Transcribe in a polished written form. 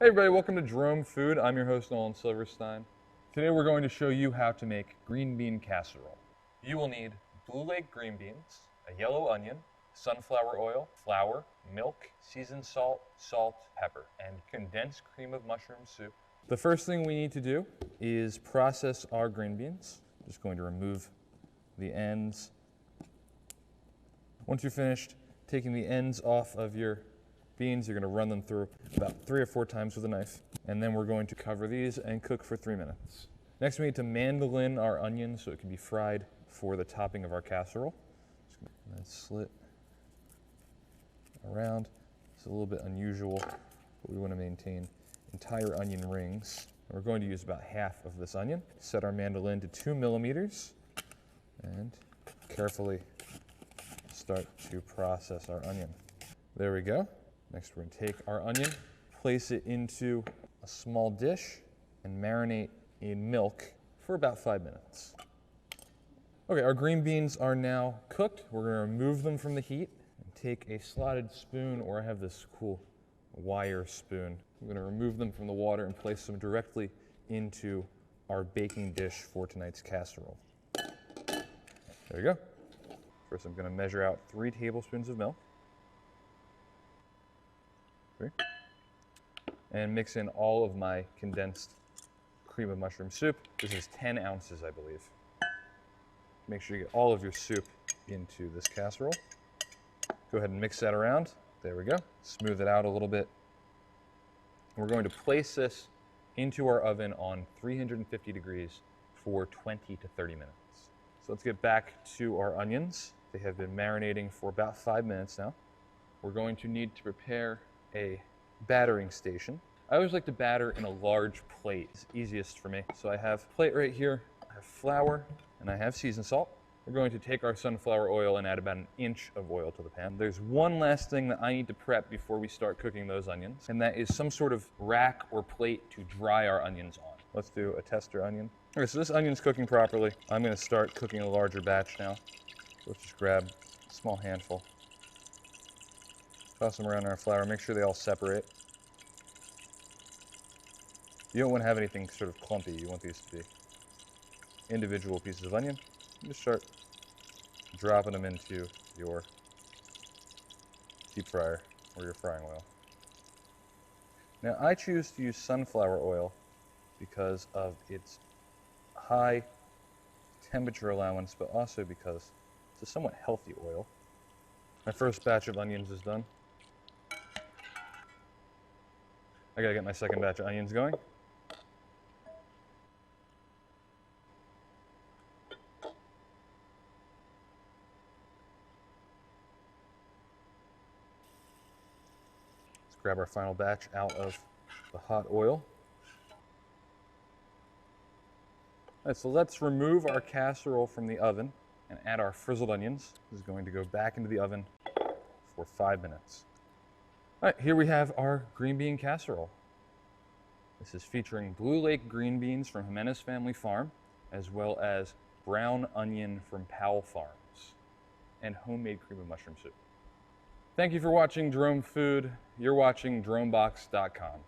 Hey everybody, welcome to DromeFood. I'm your host, Nolan Silverstein. Today we're going to show you how to make green bean casserole. You will need blue lake green beans, a yellow onion, sunflower oil, flour, milk, seasoned salt, pepper, and condensed cream of mushroom soup. The first thing we need to do is process our green beans. I'm just going to remove the ends. Once you're finished taking the ends off of your beans, you're going to run them through about 3 or 4 times with a knife, and then we're going to cover these and cook for 3 minutes. Next, we need to mandolin our onion so it can be fried for the topping of our casserole. Just going to slit around. It's a little bit unusual, but we want to maintain entire onion rings. We're going to use about half of this onion. Set our mandolin to 2 millimeters and carefully start to process our onion. There we go. Next, we're going to take our onion, place it into a small dish, and marinate in milk for about 5 minutes. Okay, our green beans are now cooked. We're going to remove them from the heat and take a slotted spoon, or I have this cool wire spoon. I'm going to remove them from the water and place them directly into our baking dish for tonight's casserole. There we go. First, I'm going to measure out 3 tablespoons of milk. And mix in all of my condensed cream of mushroom soup. This is 10 ounces, I believe. Make sure you get all of your soup into this casserole. Go ahead and mix that around. There we go. Smooth it out a little bit. We're going to place this into our oven on 350 degrees for 20 to 30 minutes. So let's get back to our onions. They have been marinating for about 5 minutes now. We're going to need to prepare a battering station. I always like to batter in a large plate. It's easiest for me. So I have a plate right here, I have flour, and I have seasoned salt. We're going to take our sunflower oil and add about 1 inch of oil to the pan. There's one last thing that I need to prep before we start cooking those onions, and that is some sort of rack or plate to dry our onions on. Let's do a tester onion. Okay, so this onion's cooking properly. I'm going to start cooking a larger batch now. So let's just grab a small handful. Toss them around in our flour, make sure they all separate. You don't want to have anything sort of clumpy. You want these to be individual pieces of onion. You just start dropping them into your deep fryer or your frying oil. Now I choose to use sunflower oil because of its high temperature allowance, but also because it's a somewhat healthy oil. My first batch of onions is done. I gotta get my second batch of onions going. Let's grab our final batch out of the hot oil. All right, so let's remove our casserole from the oven and add our frizzled onions. This is going to go back into the oven for 5 minutes. All right, here we have our green bean casserole. This is featuring Blue Lake green beans from Jimenez Family Farm, as well as brown onion from Powell Farms, and homemade cream of mushroom soup. Thank you for watching DromeFood. You're watching DromeBox.com.